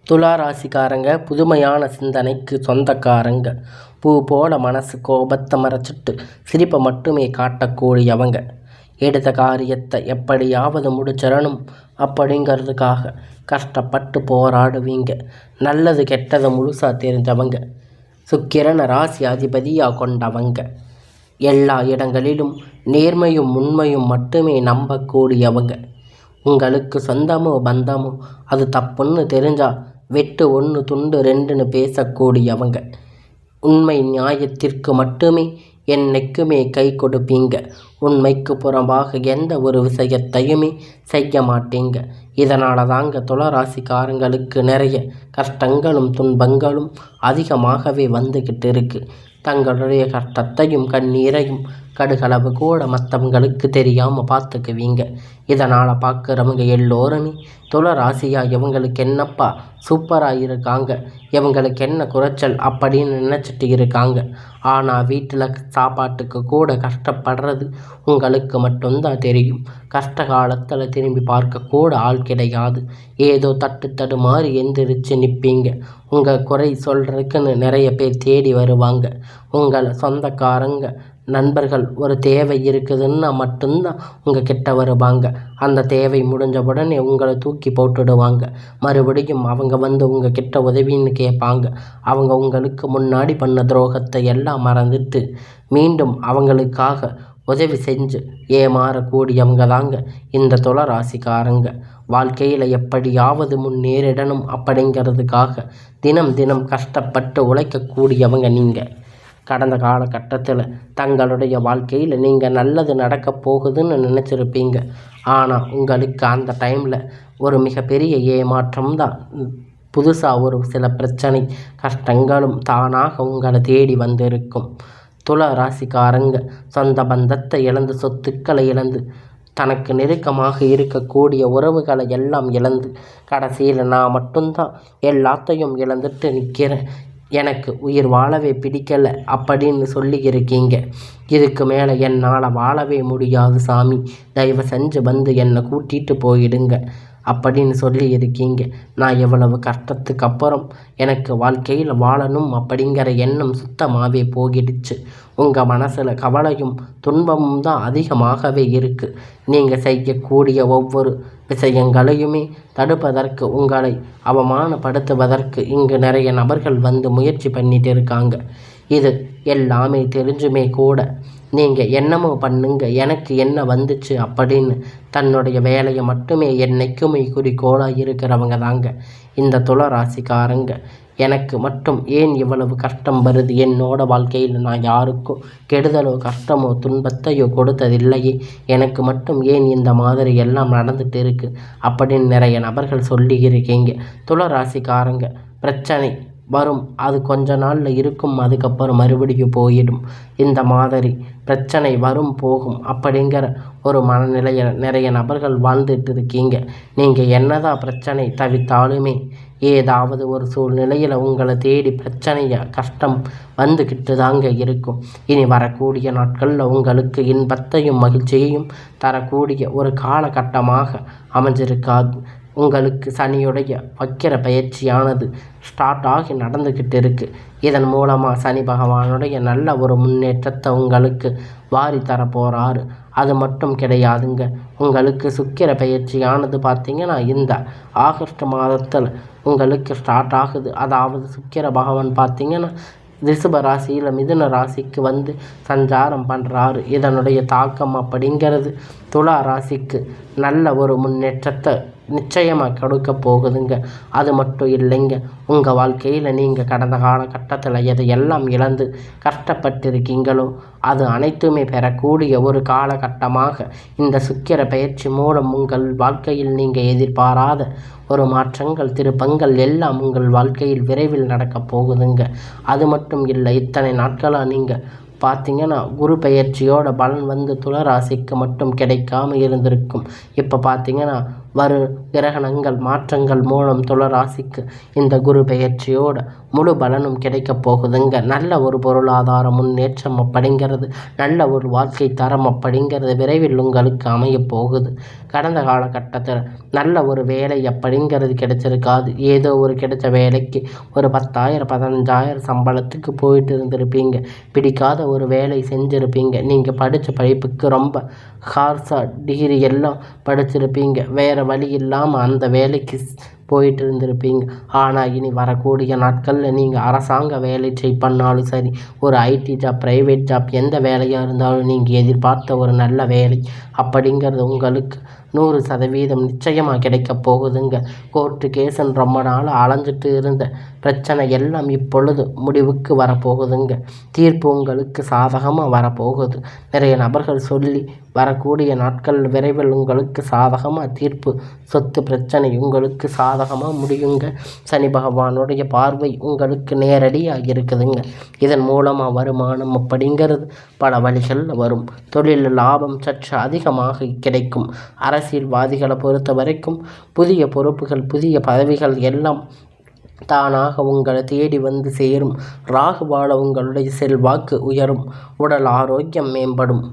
துலா ராசிக்காரங்க புதுமையான சிந்தனைக்கு சொந்தக்காரங்க. பூ போல மனசு கோபத்தை மறைச்சிட்டு சிரிப்பை மட்டுமே காட்டக்கூடியவங்க. எடுத்த காரியத்தை எப்படியாவது முடிச்சிடணும் அப்படிங்கிறதுக்காக கஷ்டப்பட்டு போராடுவீங்க. நல்லது கெட்டதை முழுசாக தெரிஞ்சவங்க. சுக்கிரனை ராசி அதிபதியாக கொண்டவங்க. எல்லா இடங்களிலும் நேர்மையும் உண்மையும் மட்டுமே நம்பக்கூடியவங்க. உங்களுக்கு சொந்தமோ பந்தமோ அது தப்புன்னு தெரிஞ்சா வெட்டு 1 துண்டு 2ன்னு பேசக்கூடியவங்க. உண்மை நியாயத்திற்கு மட்டுமே என்னைக்குமே கை கொடுப்பீங்க. உண்மைக்கு புறம்பாக எந்த ஒரு விஷயத்தையுமே செய்ய மாட்டீங்க. இதனால தாங்க துளாராசிக்காரங்களுக்கு நிறைய கஷ்டங்களும் துன்பங்களும் அதிகமாகவே வந்துக்கிட்டு இருக்கு. தங்களுடைய கஷ்டத்தையும் கண்ணீரையும் கடுகளவு கூட மற்றவங்களுக்கு தெரியாமல் பார்த்துக்குவீங்க. இதனால் பார்க்குறவங்க எல்லோருமே துளராசியாக இவங்களுக்கு என்னப்பா சூப்பராக இருக்காங்க, இவங்களுக்கு என்ன குறைச்சல் அப்படின்னு நினச்சிட்டு இருக்காங்க. ஆனால் வீட்டில் சாப்பாட்டுக்கு கூட கஷ்டப்படுறது உங்களுக்கு மட்டும்தான் தெரியும். கஷ்ட காலத்தில் திரும்பி பார்க்கக்கூட ஆள் கிடையாது. ஏதோ தடுமாறி எந்திரிச்சு நிற்பீங்க. உங்கள் குறை சொல்கிறதுக்குன்னு நிறைய பேர் தேடி வருவாங்க. உங்களை சொந்தக்காரங்க நண்பர்கள் ஒரு தேவை இருக்குதுன்னா மட்டும்தான் உங்கள் கிட்ட வருவாங்க. அந்த தேவை முடிஞ்ச உடனே உங்களை தூக்கி போட்டுடுவாங்க. மறுபடியும் அவங்க வந்து உங்கள் கிட்ட உதவின்னு கேட்பாங்க. அவங்க உங்களுக்கு முன்னாடி பண்ண துரோகத்தை எல்லாம் மறந்துட்டு மீண்டும் அவங்களுக்காக உதவி செஞ்சு ஏமாறக்கூடியவங்க தாங்க இந்த துளராசிக்காரங்க. வாழ்க்கையில் எப்படியாவது முன்னேறிடணும் அப்படிங்கிறதுக்காக தினம் தினம் கஷ்டப்பட்டு உழைக்கக்கூடியவங்க நீங்கள். கடந்த காலகட்டத்தில் தங்களுடைய வாழ்க்கையில் நீங்கள் நல்லது நடக்க போகுதுன்னு நினச்சிருப்பீங்க. ஆனால் உங்களுக்கு அந்த டைமில் ஒரு மிகப்பெரிய ஏமாற்றம் தான். புதுசாக ஒரு சில பிரச்சனை கஷ்டங்களும் தானாக உங்களை தேடி வந்திருக்கும். துலா ராசிக்காரங்க சொந்த பந்தத்தை இழந்து, சொத்துக்களை இழந்து, தனக்கு நெருக்கமாக இருக்கக்கூடிய உறவுகளை எல்லாம் இழந்து, கடைசியில் நான் மட்டும்தான் எல்லாத்தையும் இழந்துட்டு நிற்கிறேன், எனக்கு உயிர் வாழவே பிடிக்கலை அப்படின்னு சொல்லி இருக்கீங்க. இதுக்கு மேலே என்னால் வாழவே முடியாது சாமி, தயவு செஞ்சு வந்து என்னை கூட்டிகிட்டு போயிடுங்க அப்படின்னு சொல்லி இருக்கீங்க. நான் எவ்வளவு கஷ்டத்துக்கு அப்புறம் எனக்கு வாழ்க்கையில் வாழணும் அப்படிங்கிற எண்ணம் சுத்தமாகவே போகிடுச்சு. உங்கள் மனசில் கவலையும் துன்பமும் தான் அதிகமாகவே இருக்குது. நீங்கள் செய்யக்கூடிய ஒவ்வொரு விஷயங்களையுமே தடுப்பதற்கு, உங்களை அவமானப்படுத்துவதற்கு இங்கு நிறைய நபர்கள் வந்து முயற்சி பண்ணிட்டு இருக்காங்க. இது எல்லாமே தெரிஞ்சுமே கூட நீங்கள் என்னமோ பண்ணுங்க, எனக்கு என்ன வந்துச்சு அப்படின்னு தன்னுடைய வேலையை மட்டுமே என்னைக்குமே குறிக்கோளாக இருக்கிறவங்க தாங்க இந்த துளராசிக்காரங்க. எனக்கு மட்டும் ஏன் இவ்வளவு கஷ்டம் வருது, என்னோட வாழ்க்கையில் நான் யாருக்கும் கெடுதலோ கஷ்டமோ துன்பத்தையோ கொடுத்ததில்லையே, எனக்கு மட்டும் ஏன் இந்த மாதிரி எல்லாம் நடந்துட்டு இருக்குது அப்படின்னு நிறைய நபர்கள் சொல்லி இருக்கீங்க. துளராசிக்காரங்க பிரச்சனை வரும், அது கொஞ்ச நாளில் இருக்கும், அதுக்கப்புறம் மறுபடியும் போயிடும். இந்த மாதிரி பிரச்சனை வரும் போகும் அப்படிங்கிற ஒரு மனநிலையில் நிறைய நபர்கள் வாழ்ந்துட்டு இருக்கீங்க. நீங்கள் என்னதான் பிரச்சனை தவித்தாலுமே ஏதாவது ஒரு சூழ்நிலையில் உங்களை தேடி பிரச்சனையை கஷ்டம் வந்துக்கிட்டு தாங்க இருக்கும். இனி வரக்கூடிய நாட்களில் உங்களுக்கு இன்பத்தையும் மகிழ்ச்சியையும் தரக்கூடிய ஒரு காலகட்டமாக அமைஞ்சிருக்காது. உங்களுக்கு சனியுடைய வக்கிர பயிற்சியானது ஸ்டார்ட் ஆகி நடந்துக்கிட்டு இருக்குது. இதன் மூலமாக சனி பகவானுடைய நல்ல ஒரு முன்னேற்றத்தை உங்களுக்கு வாரி தரப்போகிறாரு. அது மட்டும் கிடையாதுங்க, உங்களுக்கு சுக்கிர பயிற்சியானது பார்த்திங்கன்னா இந்த ஆகஸ்ட் மாதத்தில் உங்களுக்கு ஸ்டார்ட் ஆகுது. அதாவது சுக்கிர பகவான் பார்த்திங்கன்னா ரிஷப ராசியில் மிதுன ராசிக்கு வந்து சஞ்சாரம் பண்ணுறாரு. இதனுடைய தாக்கம் அப்படிங்கிறது துலா ராசிக்கு நல்ல ஒரு முன்னேற்றத்தை நிச்சயமாக கொடுக்க போகுதுங்க. அது மட்டும் இல்லைங்க, உங்கள் வாழ்க்கையில் நீங்கள் கடந்த காலகட்டத்தில் எதையெல்லாம் இழந்து கஷ்டப்பட்டிருக்கீங்களோ அது அனைத்துமே பெறக்கூடிய ஒரு காலகட்டமாக இந்த சுக்கிர பயிற்சி மூலம் உங்கள் வாழ்க்கையில் நீங்கள் எதிர்பாராத ஒரு மாற்றங்கள் திருப்பங்கள் எல்லாம் உங்கள் வாழ்க்கையில் விரைவில் நடக்கப் போகுதுங்க. அது மட்டும் இல்லை, இத்தனை நாட்களாக நீங்கள் பார்த்திங்கன்னா குரு பெயர்ச்சியோட பலன் வந்து துளராசிக்கு மட்டும் கிடைக்காம இருந்திருக்கும். இப்போ பார்த்திங்கன்னா வரும் கிரகணங்கள் மாற்றங்கள் மூலம் துளராசிக்கு இந்த குரு பெயர்ச்சியோட முழு பலனும் கிடைக்கப் போகுதுங்க. நல்ல ஒரு பொருளாதார முன்னேற்றம் அப்படிங்கிறது, நல்ல ஒரு வாழ்க்கை தரம் அப்படிங்கிறது விரைவில் உங்களுக்கு அமைய போகுது. கடந்த காலகட்டத்தில் நல்ல ஒரு வேலை அப்படிங்கிறது கிடைச்சிருக்காது. ஏதோ ஒரு கிடைச்ச வேலைக்கு ஒரு 10,000 15,000 சம்பளத்துக்கு போயிட்டு இருந்திருப்பீங்க. பிடிக்காத ஒரு வேலை செஞ்சுருப்பீங்க. நீங்கள் படித்த படிப்புக்கு ரொம்ப ஹார்ஸாக டிகிரி எல்லாம் படிச்சிருப்பீங்க. வேறு வழி இல்லாமல் அந்த வேலைக்கு போயிட்டு இருந்திருப்பீங்க. ஆனால் இனி வரக்கூடிய நாட்களில் நீங்கள் அரசாங்க வேலை பண்ணாலும் சரி, ஒரு ஐடி ஜாப், ப்ரைவேட் ஜாப், எந்த வேலையாக இருந்தாலும் நீங்கள் எதிர்பார்த்த ஒரு நல்ல வேலை அப்படிங்கிறது உங்களுக்கு 100% நிச்சயமாக கிடைக்க போகுதுங்க. கோர்ட்டு கேஸுன்னு ரொம்ப நாள் அலைஞ்சிட்டு இருந்த பிரச்சனை எல்லாம் இப்பொழுது முடிவுக்கு வரப்போகுதுங்க. தீர்ப்பு உங்களுக்கு சாதகமாக வரப்போகுது. நிறைய நபர்கள் சொல்லி வரக்கூடிய நாட்கள் விரைவில் உங்களுக்கு சாதகமாக தீர்ப்பு, சொத்து பிரச்சனை உங்களுக்கு சாதகமாக முடியுங்க. சனி பகவானுடைய பார்வை உங்களுக்கு நேரடியாக இருக்குதுங்க. இதன் மூலமாக வருமானம் அப்படிங்கிறது பல வழிகளில் வரும். தொழில் லாபம் சற்று அதிகமாக கிடைக்கும். அரசியல்வாதிகளை பொறுத்த வரைக்கும் புதிய பொறுப்புகள், புதிய பதவிகள் எல்லாம் தானாக உங்களை தேடி வந்து சேரும். ராகுவால உங்களுடைய செல்வாக்கு உயரும். உடல் ஆரோக்கியம் மேம்படும்.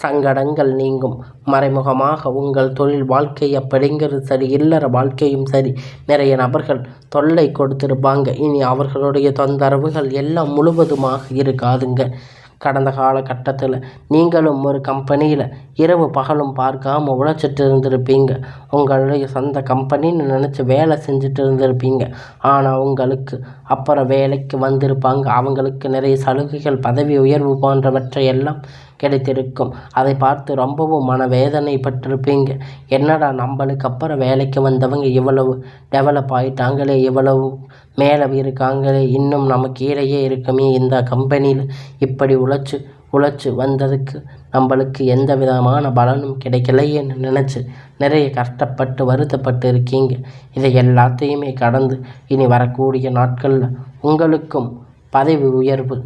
சங்கடங்கள் நீங்கும். மறைமுகமாக உங்கள் தொழில் வாழ்க்கை அப்படிங்கிறது சரி, இல்லற வாழ்க்கையும் சரி, நிறைய நபர்கள் தொல்லை கொடுத்திருப்பாங்க. இனி அவர்களுடைய தொந்தரவுகள் எல்லாம் முழுவதுமாக இருக்காதுங்க. கடந்த காலகட்டத்தில் நீங்களும் ஒரு கம்பெனியில் இரவு பகலும் பார்க்காம உழைச்சிட்டு இருந்திருப்பீங்க. உங்களுடைய சொந்த கம்பெனின்னு நினச்சி வேலை செஞ்சுட்டு இருந்திருப்பீங்க. ஆனால் உங்களுக்கு அப்புறம் வேலைக்கு வந்திருப்பாங்க. அவங்களுக்கு நிறைய சலுகைகள், பதவி உயர்வு போன்றவற்றை எல்லாம் கிடைத்திருக்கும். அதை பார்த்து ரொம்பவும் மனவேதனைப்பட்டிருப்பீங்க. என்னடா நம்மளுக்கு அப்புறம் வேலைக்கு வந்தவங்க இவ்வளவு டெவலப் ஆகிட்டாங்களே, இவ்வளவு மேலே இருக்காங்களே, இன்னும் நம்ம கீழேயே இருக்குமே இந்த கம்பெனியில், இப்படி உழைச்சி வந்ததுக்கு நம்மளுக்கு எந்த விதமான பலனும் கிடைக்கலையேன்னு நினச்சி நிறைய கஷ்டப்பட்டு வருத்தப்பட்டு இருக்கீங்க. இதை எல்லாத்தையுமே கடந்து இனி வரக்கூடிய நாட்களில் உங்களுக்கும் பதவி உயர்வு,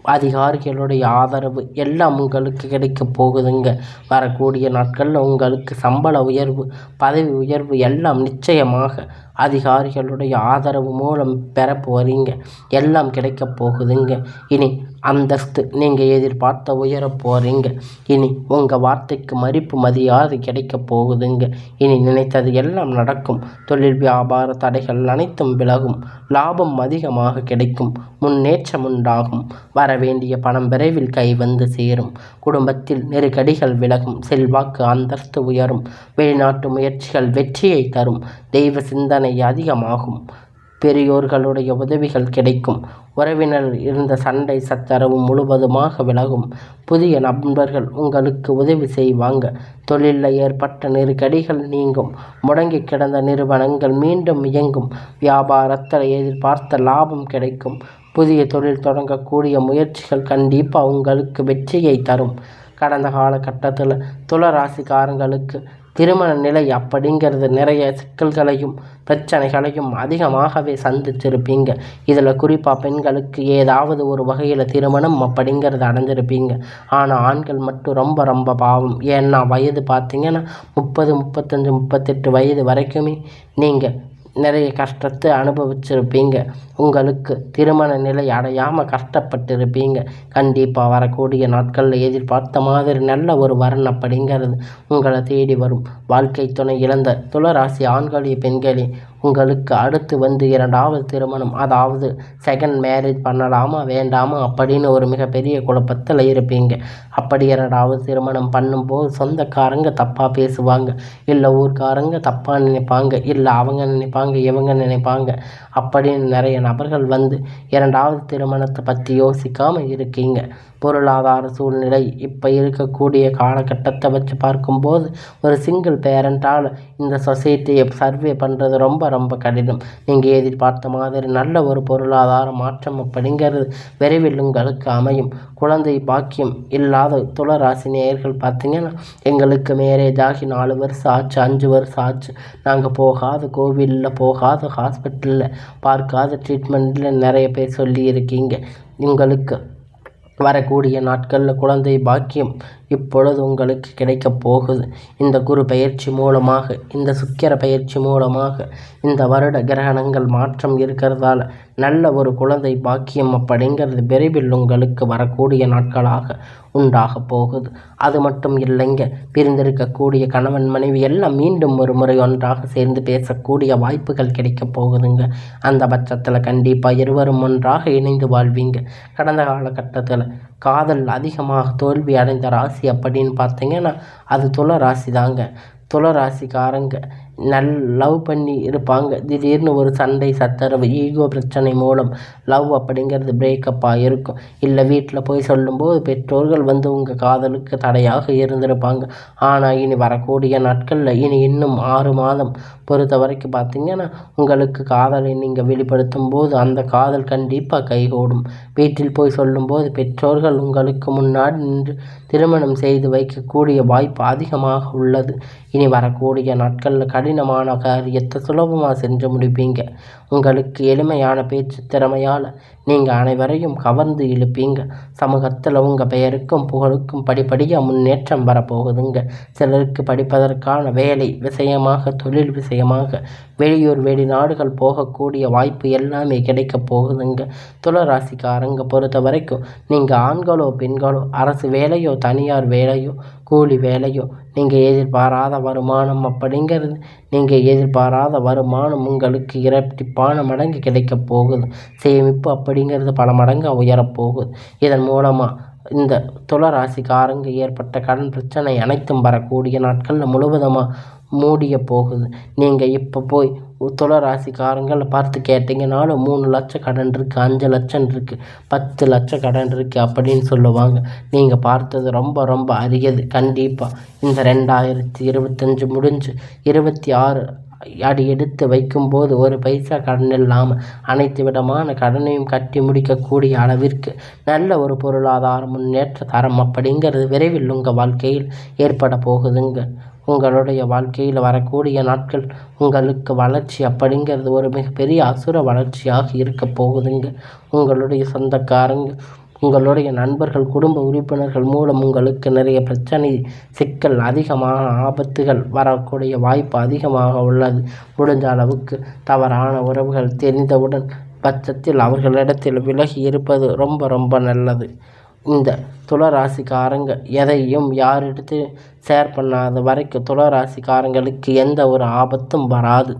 அதிகாரிகளுடைய ஆதரவு எல்லாம் உங்களுக்கு கிடைக்க போகுதுங்க. வரக்கூடிய நாட்களில் உங்களுக்கு சம்பள உயர்வு, பதவி உயர்வு எல்லாம் நிச்சயமாக அதிகாரிகளுடைய ஆதரவு மூலம் பெற போகிறீங்க. எல்லாம் கிடைக்க போகுதுங்க. இனி அந்தஸ்து நீங்கள் எதிர்பார்த்த உயர போகிறீங்க. இனி உங்கள் வார்த்தைக்கு மதிப்பு மரியாதை கிடைக்க போகுதுங்க. இனி நினைத்தது எல்லாம் நடக்கும். தொழில் வியாபார தடைகள் அனைத்தும் விலகும். லாபம் அதிகமாக கிடைக்கும். முன்னேற்றம் உண்டாகும். வரவேண்டிய பணம் விரைவில் கை வந்து சேரும். குடும்பத்தில் நெருக்கடிகள் விலகும். செல்வாக்கு அந்தஸ்து உயரும். வெளிநாட்டு முயற்சிகள் வெற்றியை தரும். தெய்வ சிந்தனை அதிகமாகும். பெரியோர்களுடைய உதவிகள் கிடைக்கும். உறவினர் இருந்த சண்டை சச்சரவு முழுவதுமாக விலகும். புதிய நண்பர்கள் உங்களுக்கு உதவி செய்வாங்க. தொழிலில் ஏற்பட்ட நெருக்கடிகள் நீங்கும். முடங்கி கிடந்த நிறுவனங்கள் மீண்டும் இயங்கும். வியாபாரத்தில் எதிர்பார்த்த லாபம் கிடைக்கும். புதிய தொழில் தொடங்கக்கூடிய முயற்சிகள் கண்டிப்பாக உங்களுக்கு வெற்றியை தரும். கடந்த காலகட்டத்தில் துளராசிக்காரங்களுக்கு திருமண நிலை அப்படிங்கிறது நிறைய சிக்கல்களையும் பிரச்சனைகளையும் அதிகமாகவே சந்திச்சிருப்பீங்க. இதில் குறிப்பாக பெண்களுக்கு ஏதாவது ஒரு வகையில் திருமணம் அப்படிங்கிறது அடைஞ்சிருப்பீங்க. ஆனால் ஆண்கள் மட்டும் ரொம்ப ரொம்ப பாவம். ஏன்னா வயது பார்த்திங்கன்னா 30, 35, 38 வயது வரைக்குமே நீங்கள் நிறைய கஷ்டத்தை அனுபவிச்சிருப்பீங்க. உங்களுக்கு திருமண நிலை அடையாமல் கஷ்டப்பட்டிருப்பீங்க. கண்டிப்பாக வரக்கூடிய நாட்களில் எதிர்பார்த்த மாதிரி நல்ல ஒரு வரன் அப்படிங்கிறது உங்களை தேடி வரும். வாழ்க்கை துணை இழந்த துளராசி ஆண்களே பெண்களே, உங்களுக்கு அடுத்து வந்து 2வது திருமணம், அதாவது செகண்ட் மேரேஜ் பண்ணலாமா வேண்டாமா அப்படின்னு ஒரு மிகப்பெரிய குழப்பத்தில் இருப்பீங்க. அப்படி 2வது திருமணம் பண்ணும்போது சொந்தக்காரங்க தப்பாக பேசுவாங்க, இல்லை ஊர்க்காரங்க தப்பாக நினைப்பாங்க, இல்லை அவங்க நினைப்பாங்க, இவங்க நினைப்பாங்க அப்படின்னு நிறைய நபர்கள் வந்து 2வது திருமணத்தை பற்றி யோசிக்காமல் இருக்கீங்க. பொருளாதார சூழ்நிலை இப்போ இருக்கக்கூடிய காலகட்டத்தை வச்சு பார்க்கும்போது ஒரு சிங்கிள் பேரண்டால் இந்த சொசைட்டியை சர்வே பண்ணுறது ரொம்ப ரொம்ப கடினம். நீங்கள் எதிர்பார்த்த மாதிரி நல்ல ஒரு பொருளாதார மாற்றம் அப்படிங்கிறது விரைவில் உங்களுக்கு அமையும். குழந்தை பாக்கியம் இல்லாத துளராசி நேயர்கள் பார்த்திங்கன்னா, எங்களுக்கு மேரேஜ் ஆகி 4 வருஷம் ஆச்சு, 5 வருஷம் ஆச்சு, நாங்கள் போகாத கோவிலில், போகாத ஹாஸ்பிட்டலில், பார்க்காத ட்ரீட்மெண்ட்டில் நிறைய பேர் சொல்லி இருக்கீங்க. உங்களுக்கு வரக்கூடிய நாட்களில் குழந்தை பாக்கியம் இப்பொழுது உங்களுக்கு கிடைக்கப் போகுது. இந்த குரு பெயர்ச்சி மூலமாக, இந்த சுக்கிர பெயர்ச்சி மூலமாக, இந்த வருட கிரகணங்கள் மாற்றம் இருக்கிறதால நல்ல ஒரு குழந்தை பாக்கியம் அப்படிங்கிறது விரைவில் உங்களுக்கு வரக்கூடிய நாட்களாக உண்டாக போகுது. அது மட்டும் இல்லைங்க, பிரிந்திருக்கக்கூடிய கணவன் மனைவி எல்லாம் மீண்டும் ஒரு முறை ஒன்றாக சேர்ந்து பேசக்கூடிய வாய்ப்புகள் கிடைக்கப் போகுதுங்க. அந்த பட்சத்தில் கண்டிப்பாக இருவரும் ஒன்றாக இணைந்து வாழ்வீங்க. கடந்த காலகட்டத்தில் காதல் அதிகமாக தோல்வி அடைந்த ராசி அப்படின்னு பார்த்தீங்கன்னா அது துல ராசி தாங்க. துல ராசிக்காரங்க லவ் பண்ணி இருப்பாங்க. திடீர்னு ஒரு சண்டை சச்சரவு, ஈகோ பிரச்சனை மூலம் லவ் அப்படிங்கிறது பிரேக்கப்பாக இருக்கும். இல்லை வீட்டில் போய் சொல்லும்போது பெற்றோர்கள் உங்கள் காதலுக்கு தடையாக இருந்திருப்பாங்க. ஆனால் இனி வரக்கூடிய நாட்களில் இன்னும் 6 மாதம் பொறுத்த வரைக்கும் பார்த்திங்கன்னா உங்களுக்கு காதலை நீங்கள் வெளிப்படுத்தும் போது அந்த காதல் கண்டிப்பாக கைகூடும். வீட்டில் போய் சொல்லும்போது பெற்றோர்கள் உங்களுக்கு முன்னாடி நின்று திருமணம் செய்து வைக்கக்கூடிய வாய்ப்பு அதிகமாக உள்ளது. இனி வரக்கூடிய நாட்களில் கடினமான காரியத்தை சுலபமாக செஞ்சு முடிப்பீங்க. உங்களுக்கு எளிமையான பேச்சு திறமையால் நீங்கள் அனைவரையும் கவர்ந்து இழுப்பீங்க. சமூகத்தில் உங்கள் பெயருக்கும் புகழுக்கும் படிப்படியாக முன்னேற்றம் வரப்போகுதுங்க. சிலருக்கு படிப்பதற்கான வேலை விஷயமாக, தொழில் விஷயமாக வெளியூர் வெளிநாடுகள் போகக்கூடிய வாய்ப்பு எல்லாமே கிடைக்க போகுதுங்க. துளராசிக்காரங்க பொறுத்த வரைக்கும் நீங்கள் ஆண்களோ பெண்களோ, அரசு வேலையோ தனியார் வேலையோ கூலி வேலையோ, நீங்கள் எதிர்பாராத வருமானம் அப்படிங்கிறது உங்களுக்கு இரட்டிப்பான மடங்கு கிடைக்கப் போகுது. சேமிப்பு அப்படிங்கிறது பல மடங்கு உயரப்போகுது. இதன் மூலமாக இந்த துளராசிக்காரங்க ஏற்பட்ட கடன் பிரச்சனை அனைத்தும் வரக்கூடிய நாட்களில் முழுவதுமாக மூடிய போகுது. நீங்கள் இப்போ போய் துளராசிக்காரங்களை பார்த்து கேட்டிங்கனாலும் 3 லட்சம் கடன் இருக்குது, 5 லட்சம் இருக்குது, 10 லட்சம் கடன் இருக்குது அப்படின்னு சொல்லுவாங்க. நீங்கள் பார்த்தது ரொம்ப ரொம்ப அரியது. கண்டிப்பாக இந்த 2025 முடிஞ்சு 26 அடி எடுத்து வைக்கும்போது ஒரு பைசா கடன் இல்லாமல் அனைத்து விதமான கடனையும் கட்டி முடிக்கக்கூடிய அளவிற்கு நல்ல ஒரு பொருளாதார முன்னேற்ற தரம் அப்படிங்கிறது விரைவில் உங்கள் வாழ்க்கையில் ஏற்பட போகுதுங்க. உங்களுடைய வாழ்க்கையில் வரக்கூடிய நாட்கள் உங்களுக்கு வளர்ச்சி அப்படிங்கிறது ஒரு மிகப்பெரிய அசுர வளர்ச்சியாக இருக்க போகுதுங்க. உங்களுடைய சொந்தக்காரங்க, உங்களுடைய நண்பர்கள், குடும்ப உறுப்பினர்கள் மூலம் உங்களுக்கு நிறைய பிரச்சனை, சிக்கல், அதிகமான ஆபத்துகள் வரக்கூடிய வாய்ப்பு அதிகமாக உள்ளது. முடிஞ்ச அளவுக்கு தவறான உறவுகள் தெரிந்தவுடன் பட்சத்தில் அவர்களிடத்தில் விலகி இருப்பது ரொம்ப ரொம்ப நல்லது. இந்த துளராசிக்காரங்க எதையும் யாரிடத்து ஷேர் பண்ணாத வரைக்கும் துளராசிக்காரங்களுக்கு எந்த ஒரு ஆபத்தும் வராது.